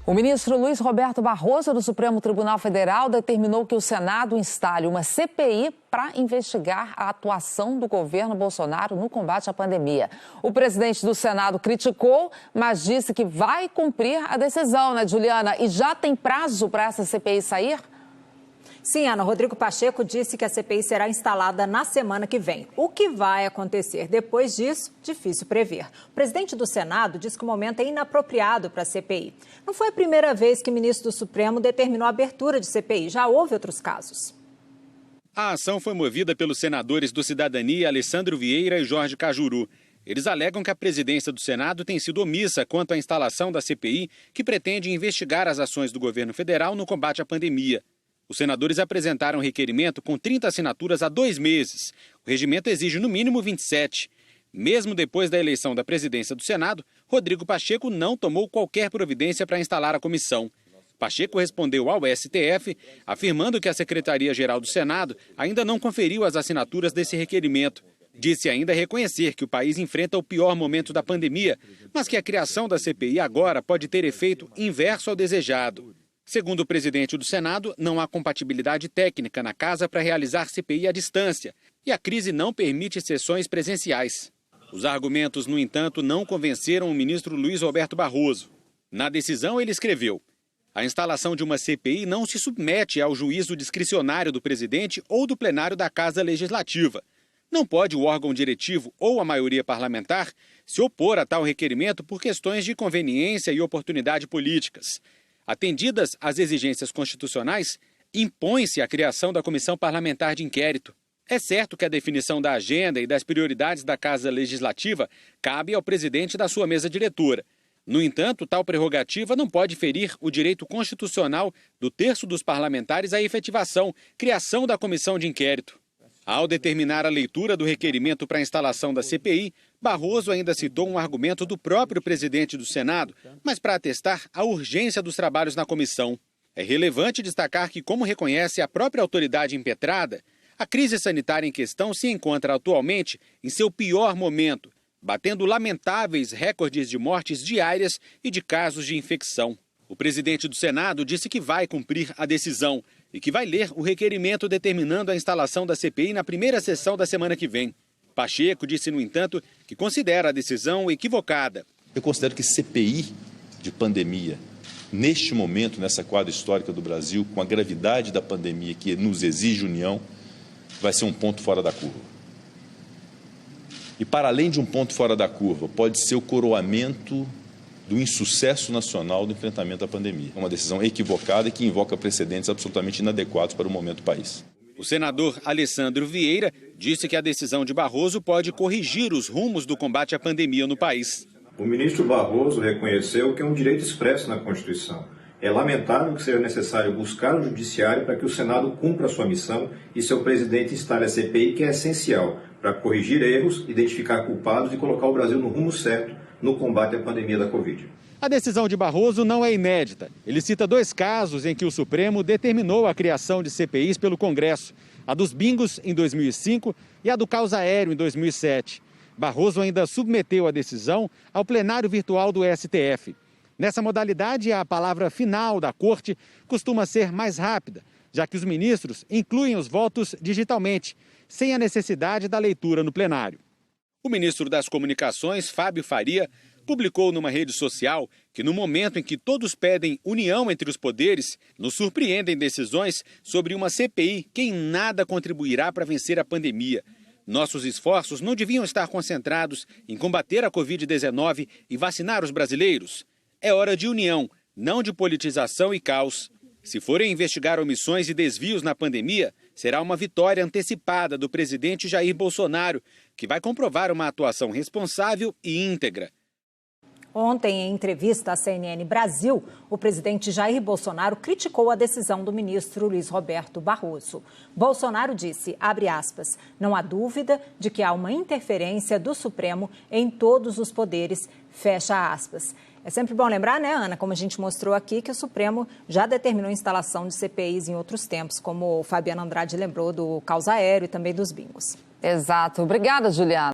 O ministro Luiz Roberto Barroso, do Supremo Tribunal Federal, determinou que o Senado instale uma CPI para investigar a atuação do governo Bolsonaro no combate à pandemia. O presidente do Senado criticou, mas disse que vai cumprir a decisão, né, Juliana? E já tem prazo para essa CPI sair? Sim, Ana. Rodrigo Pacheco disse que a CPI será instalada na semana que vem. O que vai acontecer depois disso, difícil prever. O presidente do Senado disse que o momento é inapropriado para a CPI. Não foi a primeira vez que o ministro do Supremo determinou a abertura de CPI. Já houve outros casos. A ação foi movida pelos senadores do Cidadania, Alessandro Vieira e Jorge Cajuru. Eles alegam que a presidência do Senado tem sido omissa quanto à instalação da CPI, que pretende investigar as ações do governo federal no combate à pandemia. Os senadores apresentaram um requerimento com 30 assinaturas há 2 meses. O regimento exige no mínimo 27. Mesmo depois da eleição da presidência do Senado, Rodrigo Pacheco não tomou qualquer providência para instalar a comissão. Pacheco respondeu ao STF, afirmando que a Secretaria-Geral do Senado ainda não conferiu as assinaturas desse requerimento. Disse ainda reconhecer que o país enfrenta o pior momento da pandemia, mas que a criação da CPI agora pode ter efeito inverso ao desejado. Segundo o presidente do Senado, não há compatibilidade técnica na casa para realizar CPI à distância e a crise não permite sessões presenciais. Os argumentos, no entanto, não convenceram o ministro Luiz Roberto Barroso. Na decisão, ele escreveu: a instalação de uma CPI não se submete ao juízo discricionário do presidente ou do plenário da Casa Legislativa. Não pode o órgão diretivo ou a maioria parlamentar se opor a tal requerimento por questões de conveniência e oportunidade políticas. Atendidas as exigências constitucionais, impõe-se a criação da Comissão Parlamentar de Inquérito. É certo que a definição da agenda e das prioridades da Casa Legislativa cabe ao presidente da sua mesa diretora. No entanto, tal prerrogativa não pode ferir o direito constitucional do terço dos parlamentares à efetivação, criação da Comissão de Inquérito. Ao determinar a leitura do requerimento para a instalação da CPI, Barroso ainda citou um argumento do próprio presidente do Senado, mas para atestar a urgência dos trabalhos na comissão. É relevante destacar que, como reconhece a própria autoridade impetrada, a crise sanitária em questão se encontra atualmente em seu pior momento, batendo lamentáveis recordes de mortes diárias e de casos de infecção. O presidente do Senado disse que vai cumprir a decisão e que vai ler o requerimento determinando a instalação da CPI na primeira sessão da semana que vem. Pacheco disse, no entanto, que considera a decisão equivocada. Eu considero que CPI de pandemia, neste momento, nessa quadra histórica do Brasil, com a gravidade da pandemia que nos exige união, vai ser um ponto fora da curva. E, para além de um ponto fora da curva, pode ser o coroamento do insucesso nacional do enfrentamento à pandemia. É uma decisão equivocada e que invoca precedentes absolutamente inadequados para o momento do país. O senador Alessandro Vieira disse que a decisão de Barroso pode corrigir os rumos do combate à pandemia no país. O ministro Barroso reconheceu que é um direito expresso na Constituição. É lamentável que seja necessário buscar o judiciário para que o Senado cumpra a sua missão e seu presidente instale a CPI, que é essencial para corrigir erros, identificar culpados e colocar o Brasil no rumo certo no combate à pandemia da Covid. A decisão de Barroso não é inédita. Ele cita 2 casos em que o Supremo determinou a criação de CPIs pelo Congresso: a dos bingos em 2005 e a do caos aéreo em 2007. Barroso ainda submeteu a decisão ao plenário virtual do STF. Nessa modalidade, a palavra final da Corte costuma ser mais rápida, já que os ministros incluem os votos digitalmente, sem a necessidade da leitura no plenário. O ministro das Comunicações, Fábio Faria, publicou numa rede social que, no momento em que todos pedem união entre os poderes, nos surpreendem decisões sobre uma CPI que em nada contribuirá para vencer a pandemia. Nossos esforços não deviam estar concentrados em combater a Covid-19 e vacinar os brasileiros. É hora de união, não de politização e caos. Se forem investigar omissões e desvios na pandemia, será uma vitória antecipada do presidente Jair Bolsonaro, que vai comprovar uma atuação responsável e íntegra. Ontem, em entrevista à CNN Brasil, o presidente Jair Bolsonaro criticou a decisão do ministro Luiz Roberto Barroso. Bolsonaro disse, abre aspas, não há dúvida de que há uma interferência do Supremo em todos os poderes, fecha aspas. É sempre bom lembrar, né, Ana, como a gente mostrou aqui, que o Supremo já determinou a instalação de CPIs em outros tempos, como o Fabiano Andrade lembrou do caos aéreo e também dos bingos. Exato. Obrigada, Juliana.